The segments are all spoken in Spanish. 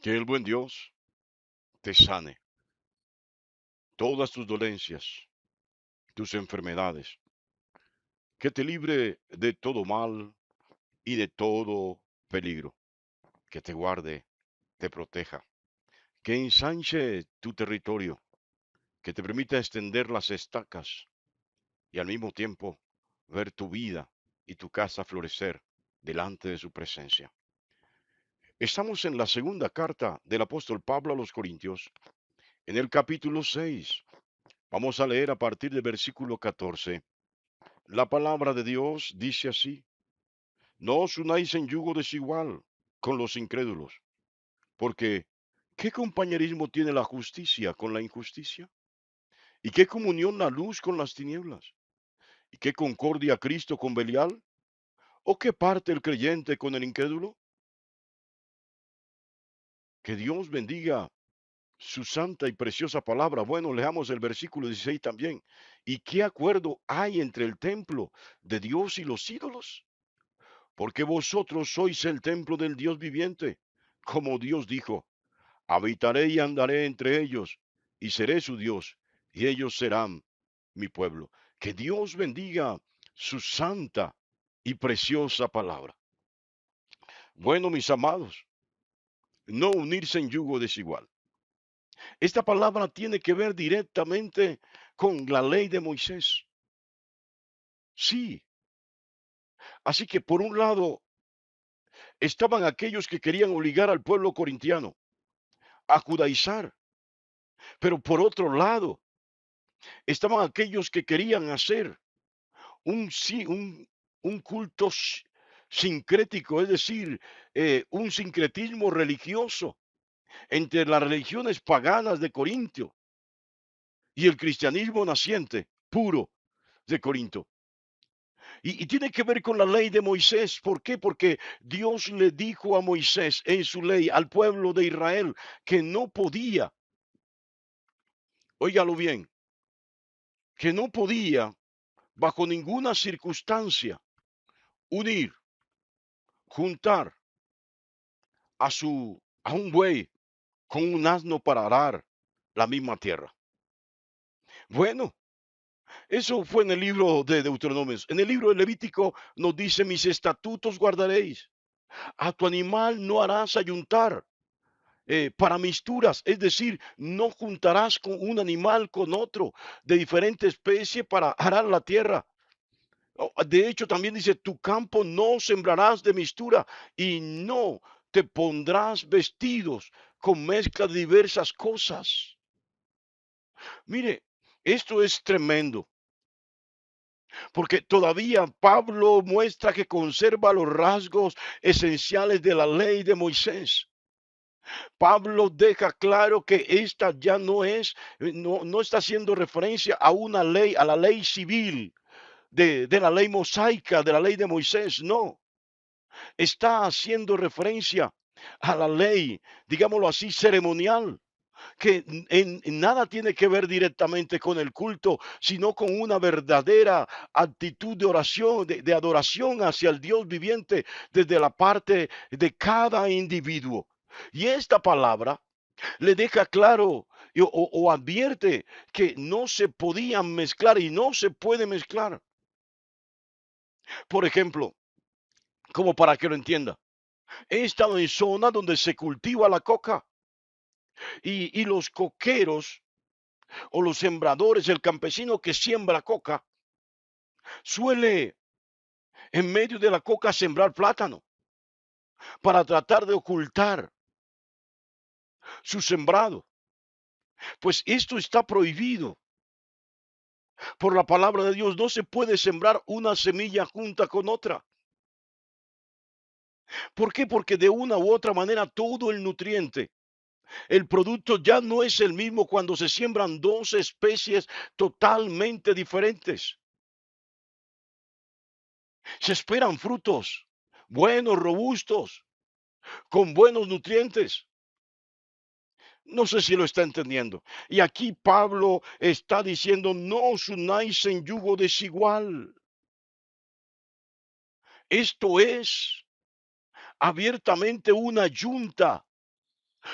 Que el buen Dios te sane todas tus dolencias, tus enfermedades, que te libre de todo mal y de todo peligro, que te guarde, te proteja, que ensanche tu territorio, que te permita extender las estacas y al mismo tiempo ver tu vida y tu casa florecer delante de su presencia. Estamos en la segunda carta del apóstol Pablo a los Corintios, en el capítulo 6. Vamos a leer a partir del versículo 14. La palabra de Dios dice así: No os unáis en yugo desigual con los incrédulos, porque ¿qué compañerismo tiene la justicia con la injusticia? ¿Y qué comunión la luz con las tinieblas? ¿Y qué concordia Cristo con Belial? ¿O qué parte el creyente con el incrédulo? Que Dios bendiga su santa y preciosa palabra. Bueno, leamos el versículo 16 también. ¿Y qué acuerdo hay entre el templo de Dios y los ídolos? Porque vosotros sois el templo del Dios viviente. Como Dios dijo: habitaré y andaré entre ellos, y seré su Dios, y ellos serán mi pueblo. Que Dios bendiga su santa y preciosa palabra. Bueno, mis amados, no unirse en yugo desigual. Esta palabra tiene que ver directamente con la ley de Moisés. Sí, así que por un lado estaban aquellos que querían obligar al pueblo corintiano a judaizar, pero por otro lado estaban aquellos que querían hacer un, un culto sincrético, es decir, un sincretismo religioso entre las religiones paganas de Corintio y el cristianismo naciente, puro de Corinto. Y tiene que ver con la ley de Moisés. ¿Por qué? Porque Dios le dijo a Moisés en su ley al pueblo de Israel que no podía, óigalo bien, que no podía bajo ninguna circunstancia unir, juntar a un buey con un asno para arar la misma tierra. Bueno, eso fue en el libro de Deuteronomios. En el libro de Levítico nos dice: mis estatutos guardaréis. A tu animal no harás ayuntar para misturas, es decir, no juntarás con un animal con otro de diferente especie para arar la tierra. De hecho, también dice: tu campo no sembrarás de mistura y no te pondrás vestidos con mezcla de diversas cosas. Mire, esto es tremendo, porque todavía Pablo muestra que conserva los rasgos esenciales de la ley de Moisés. Pablo deja claro que esta ya no es, no está haciendo referencia a una ley, a la ley civil de la ley mosaica, de la ley de Moisés, no. Está haciendo referencia a la ley, digámoslo así, ceremonial, que en nada tiene que ver directamente con el culto, sino con una verdadera actitud de oración, de adoración hacia el Dios viviente desde la parte de cada individuo. Y esta palabra le deja claro o advierte que no se podían mezclar y no se puede mezclar. Por ejemplo, como para que lo entienda, he estado en zonas donde se cultiva la coca y los coqueros o los sembradores, el campesino que siembra coca, suele en medio de la coca sembrar plátano para tratar de ocultar su sembrado. Pues esto está prohibido por la palabra de Dios. No se puede sembrar una semilla junta con otra. ¿Por qué? Porque de una u otra manera todo el nutriente, el producto ya no es el mismo cuando se siembran dos especies totalmente diferentes. Se esperan frutos buenos, robustos, con buenos nutrientes. No sé si lo está entendiendo. Y aquí Pablo está diciendo: no os unáis en yugo desigual. Esto es abiertamente una yunta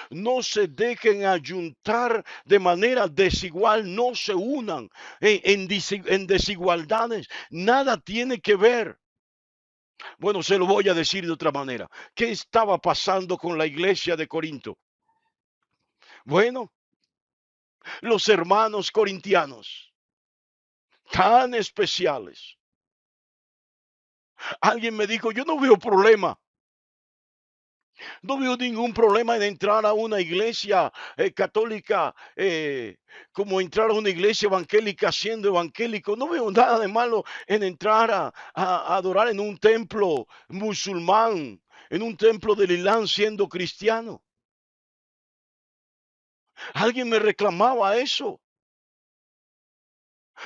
No se dejen ayuntar de manera desigual, no se unan en desigualdades. Nada tiene que ver. Bueno, se lo voy a decir de otra manera. ¿Qué estaba pasando con la iglesia de Corinto? Bueno, los hermanos corintianos, tan especiales. Alguien me dijo, yo no veo problema. No veo ningún problema en entrar a una iglesia católica, como entrar a una iglesia evangélica siendo evangélico. No veo nada de malo en entrar a adorar en un templo musulmán, en un templo del Islam siendo cristiano. Alguien me reclamaba eso,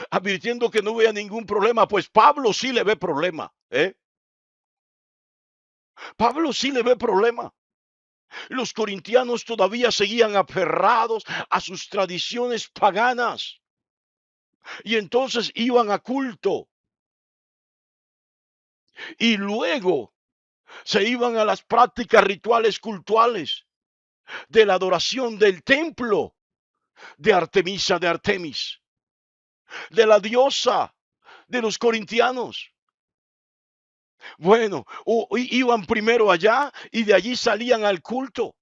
advirtiendo que no veía ningún problema. Pues Pablo sí le ve problema, ¿eh? Pablo sí le ve problema. Los corintianos todavía seguían aferrados a sus tradiciones paganas y entonces iban a culto y luego se iban a las prácticas rituales cultuales de la adoración del templo de Artemisa de Artemis, de la diosa de los corintianos. Bueno, iban primero allá y de allí salían al culto.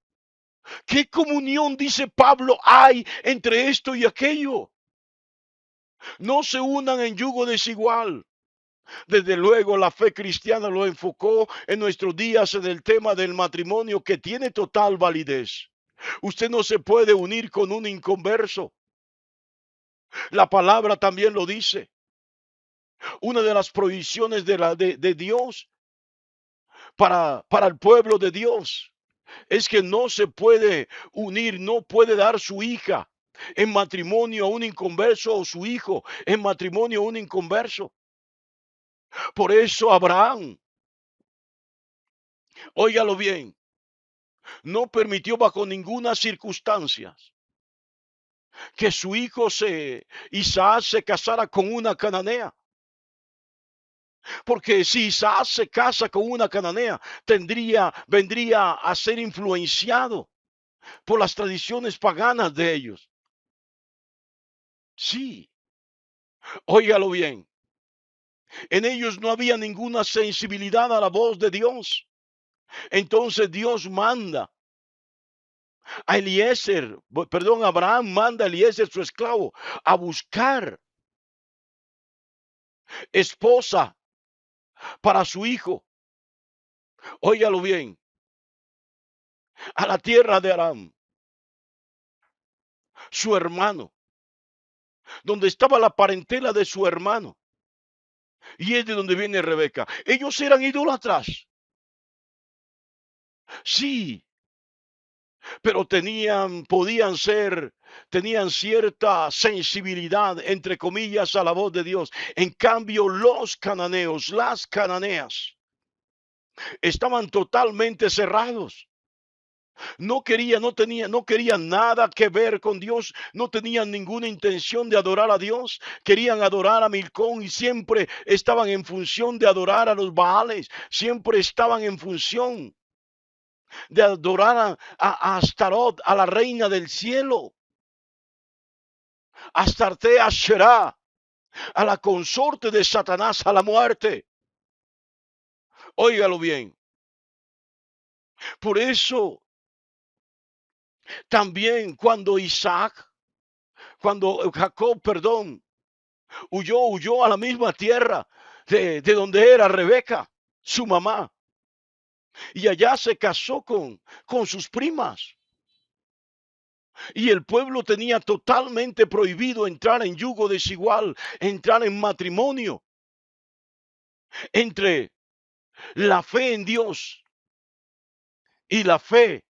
¿Qué comunión, dice Pablo, hay entre esto y aquello? No se unan en yugo desigual. Desde luego la fe cristiana lo enfocó en nuestros días en el tema del matrimonio, que tiene total validez. Usted no se puede unir con un inconverso. La palabra también lo dice. Una de las prohibiciones de Dios para el pueblo de Dios es que no se puede unir, no puede dar su hija en matrimonio a un inconverso o su hijo en matrimonio a un inconverso. Por eso Abraham, óigalo bien, no permitió bajo ninguna circunstancia que su hijo Isaac se casara con una cananea. Porque si Isaac se casa con una cananea, vendría a ser influenciado por las tradiciones paganas de ellos. Sí, óigalo bien. En ellos no había ninguna sensibilidad a la voz de Dios. Entonces Dios manda a Eliezer, perdón, Abraham manda a Eliezer, su esclavo, a buscar esposa para su hijo. Óigalo bien, a la tierra de Aram, su hermano, donde estaba la parentela de su hermano. Y es de donde viene Rebeca. Ellos eran idólatras. Sí, pero tenían cierta sensibilidad, entre comillas, a la voz de Dios. En cambio, los cananeos, las cananeas, estaban totalmente cerrados. No querían nada que ver con Dios, no tenían ninguna intención de adorar a Dios, querían adorar a Milcón y siempre estaban en función de adorar a los Baales, siempre estaban en función de adorar a Astarot, a la reina del cielo, a Astarte Asherá, a la consorte de Satanás, a la muerte. Óigalo bien. Por eso, también cuando Jacob, perdón, huyó a la misma tierra de donde era Rebeca, su mamá, y allá se casó con sus primas. Y el pueblo tenía totalmente prohibido entrar en yugo desigual, entrar en matrimonio entre la fe en Dios y la fe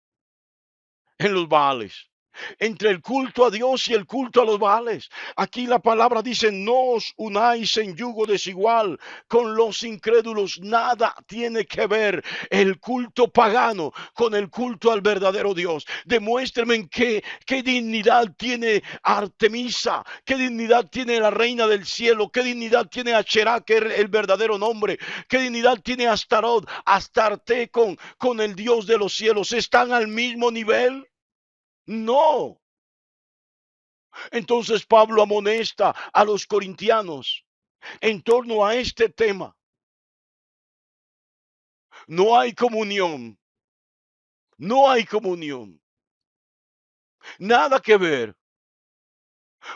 en los Baales. Entre el culto a Dios y el culto a los Baales. Aquí la palabra dice, no os unáis en yugo desigual con los incrédulos. Nada tiene que ver el culto pagano con el culto al verdadero Dios. Demuéstrenme qué dignidad tiene Artemisa, qué dignidad tiene la reina del cielo, qué dignidad tiene Asherá, que es el verdadero nombre, qué dignidad tiene Astarot, Astarte con el Dios de los cielos. ¿Están al mismo nivel? No. Entonces Pablo amonesta a los corintianos en torno a este tema. No hay comunión. No hay comunión. Nada que ver.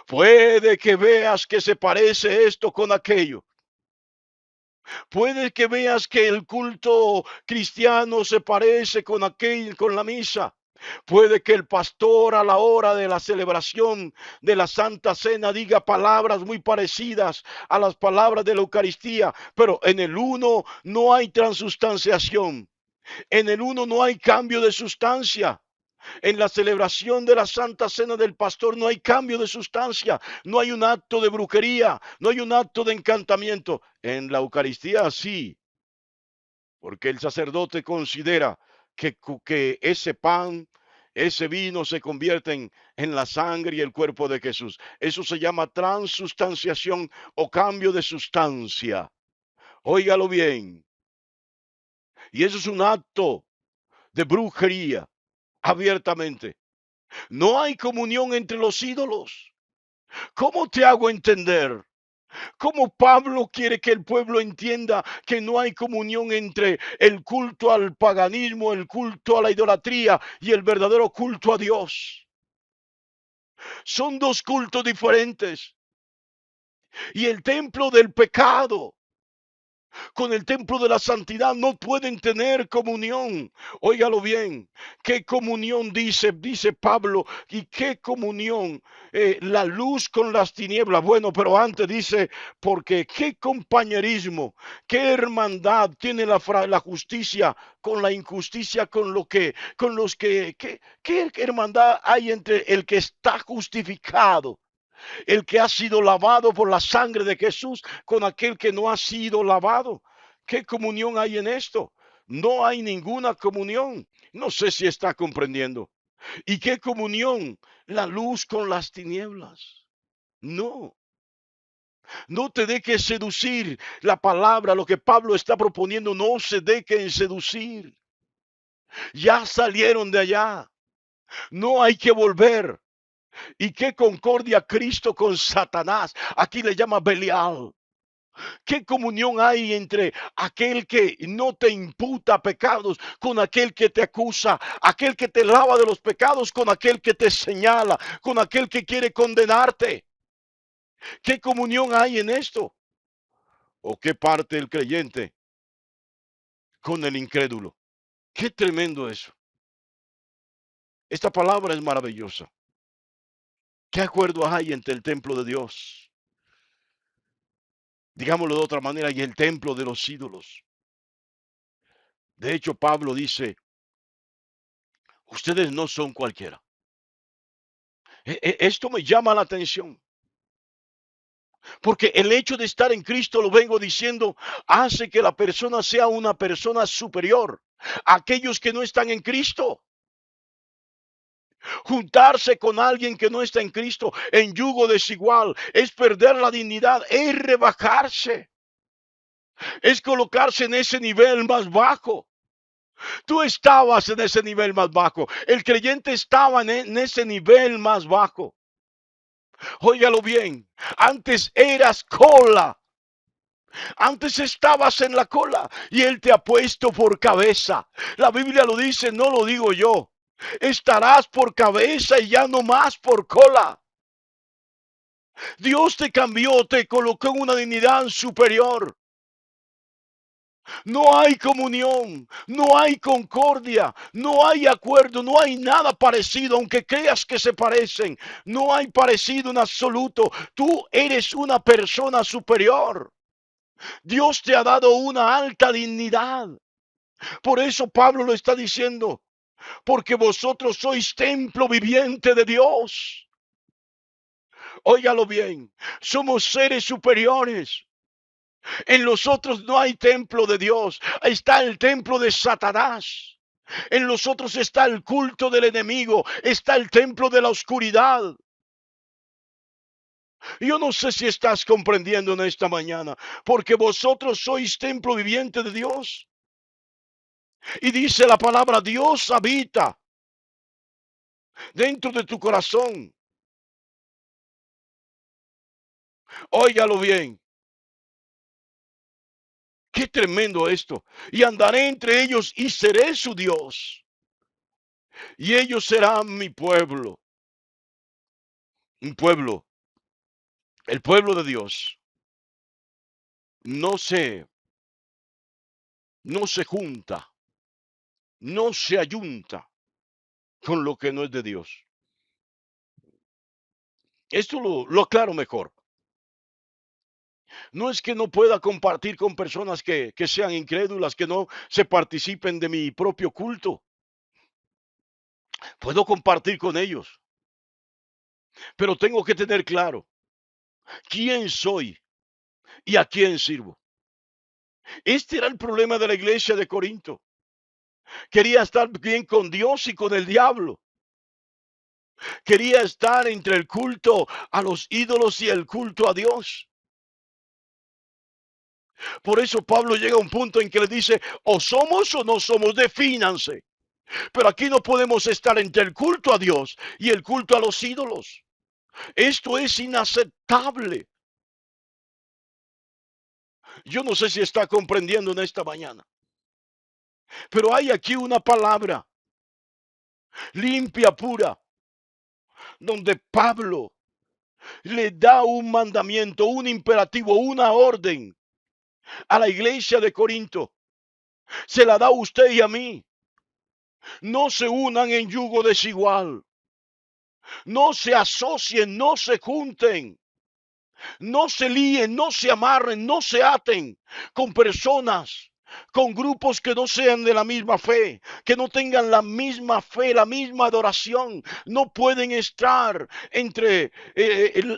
Puede que veas que se parece esto con aquello. Puede que veas que el culto cristiano se parece con aquel, con la misa. Puede que el pastor a la hora de la celebración de la Santa Cena diga palabras muy parecidas a las palabras de la Eucaristía, pero en el uno no hay transustanciación. En el uno no hay cambio de sustancia. En la celebración de la Santa Cena del pastor no hay cambio de sustancia, no hay un acto de brujería, no hay un acto de encantamiento. En la Eucaristía sí, porque el sacerdote considera que ese pan, ese vino se convierten en la sangre y el cuerpo de Jesús. Eso se llama transustanciación o cambio de sustancia. Óigalo bien. Y eso es un acto de brujería abiertamente. No hay comunión entre los ídolos. ¿Cómo te hago entender? ¿Cómo Pablo quiere que el pueblo entienda que no hay comunión entre el culto al paganismo, el culto a la idolatría y el verdadero culto a Dios? Son dos cultos diferentes. Y el templo del pecado con el templo de la santidad no pueden tener comunión. Óigalo bien, ¿qué comunión dice Pablo? ¿Y qué comunión? La luz con las tinieblas. Bueno, pero antes dice, porque qué compañerismo, qué hermandad tiene la justicia con la injusticia, con los que, qué hermandad hay entre el que está justificado, el que ha sido lavado por la sangre de Jesús, con aquel que no ha sido lavado. ¿Qué comunión hay en esto? No hay ninguna comunión. No sé si está comprendiendo. ¿Y qué comunión? La luz con las tinieblas. No, no te dejes seducir. La palabra, lo que Pablo está proponiendo, no se dejen seducir. Ya salieron de allá. No hay que volver. ¿Y qué concordia Cristo con Satanás? Aquí le llama Belial. ¿Qué comunión hay entre aquel que no te imputa pecados con aquel que te acusa, aquel que te lava de los pecados con aquel que te señala, con aquel que quiere condenarte? ¿Qué comunión hay en esto? ¿O qué parte el creyente con el incrédulo? Qué tremendo eso. Esta palabra es maravillosa. ¿Qué acuerdo hay entre el templo de Dios, digámoslo de otra manera, y el templo de los ídolos? De hecho, Pablo dice, ustedes no son cualquiera. Esto me llama la atención, porque el hecho de estar en Cristo, lo vengo diciendo, hace que la persona sea una persona superior a aquellos que no están en Cristo. Juntarse con alguien que no está en Cristo en yugo desigual es perder la dignidad, es rebajarse, es colocarse en ese nivel más bajo. Tú estabas en ese nivel más bajo, el creyente estaba en ese nivel más bajo. Óigalo bien, antes eras cola. Antes estabas en la cola y Él te ha puesto por cabeza. La Biblia lo dice, no lo digo yo. Estarás por cabeza y ya no más por cola. Dios te cambió, te colocó en una dignidad superior. No hay comunión, no hay concordia, no hay acuerdo, no hay nada parecido, aunque creas que se parecen. No hay parecido en absoluto. Tú eres una persona superior. Dios te ha dado una alta dignidad. Por eso Pablo lo está diciendo, porque vosotros sois templo viviente de Dios. Óigalo bien, somos seres superiores. En nosotros no hay templo de Dios, está el templo de Satanás. En nosotros está el culto del enemigo, está el templo de la oscuridad. Yo no sé si estás comprendiendo en esta mañana, porque vosotros sois templo viviente de Dios. Y dice la palabra, Dios habita dentro de tu corazón. Óigalo bien. Qué tremendo esto. Y andaré entre ellos y seré su Dios. Y ellos serán mi pueblo. Un pueblo. El pueblo de Dios. No se, no se junta. No se ayunta con lo que no es de Dios. Esto lo aclaro mejor. No es que no pueda compartir con personas que sean incrédulas, que no se participen de mi propio culto. Puedo compartir con ellos, pero tengo que tener claro quién soy y a quién sirvo. Este era el problema de la iglesia de Corinto. Quería estar bien con Dios y con el diablo. Quería estar entre el culto a los ídolos y el culto a Dios. Por eso Pablo llega a un punto en que le dice, o somos o no somos, defínanse. Pero aquí no podemos estar entre el culto a Dios y el culto a los ídolos. Esto es inaceptable. Yo no sé si está comprendiendo en esta mañana, pero hay aquí una palabra limpia, pura, donde Pablo le da un mandamiento, un imperativo, una orden a la iglesia de Corinto. Se la da a usted y a mí. No se unan en yugo desigual. No se asocien, no se junten. No se líen, no se amarren, no se aten con personas, con grupos que no sean de la misma fe, que no tengan la misma fe, la misma adoración. No pueden estar entre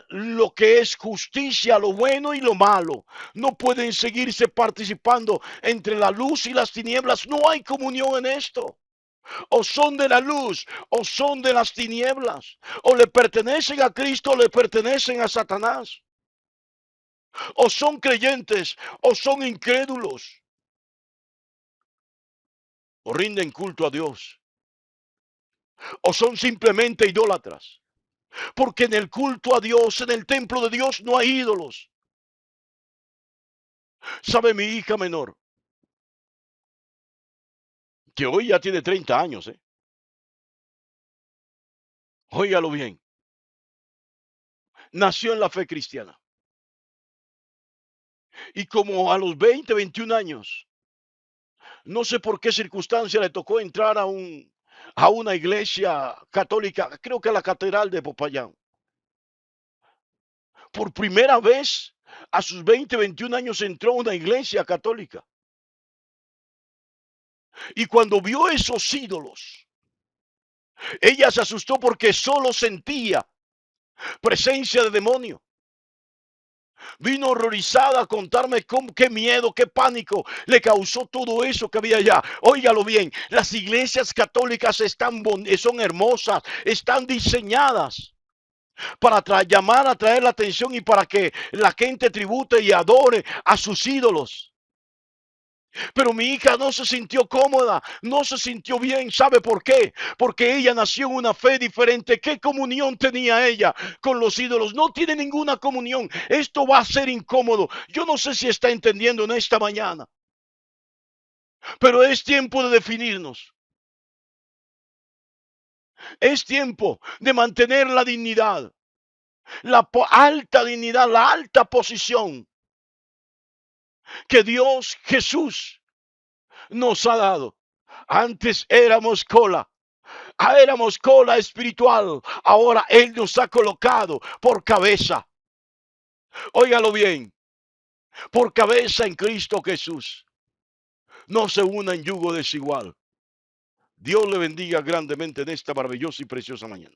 lo que es justicia, lo bueno y lo malo. No pueden seguirse participando entre la luz y las tinieblas. No hay comunión en esto. O son de la luz o son de las tinieblas. O le pertenecen a Cristo o le pertenecen a Satanás. O son creyentes o son incrédulos, o rinden culto a Dios, o son simplemente idólatras. Porque en el culto a Dios, en el templo de Dios, no hay ídolos. ¿Sabe mi hija menor? Que hoy ya tiene 30 años, ¿eh? Óigalo bien. Nació en la fe cristiana. Y como a los 20, 21 años, no sé por qué circunstancia le tocó entrar a una iglesia católica, creo que a la catedral de Popayán. Por primera vez, a sus 20, 21 años entró a una iglesia católica. Y cuando vio esos ídolos, ella se asustó porque solo sentía presencia de demonio. Vino horrorizada a contarme qué miedo, qué pánico le causó todo eso que había allá. Óigalo bien, las iglesias católicas son hermosas, están diseñadas para llamar, atraer la atención y para que la gente tribute y adore a sus ídolos. Pero mi hija no se sintió cómoda, no se sintió bien. ¿Sabe por qué? Porque ella nació en una fe diferente. ¿Qué comunión tenía ella con los ídolos? No tiene ninguna comunión. Esto va a ser incómodo. Yo no sé si está entendiendo en esta mañana. Pero es tiempo de definirnos. Es tiempo de mantener la dignidad, la alta dignidad, la alta posición que Dios Jesús nos ha dado. Antes éramos cola. Éramos cola espiritual. Ahora Él nos ha colocado por cabeza. Óigalo bien. Por cabeza en Cristo Jesús. No se una en yugo desigual. Dios le bendiga grandemente en esta maravillosa y preciosa mañana.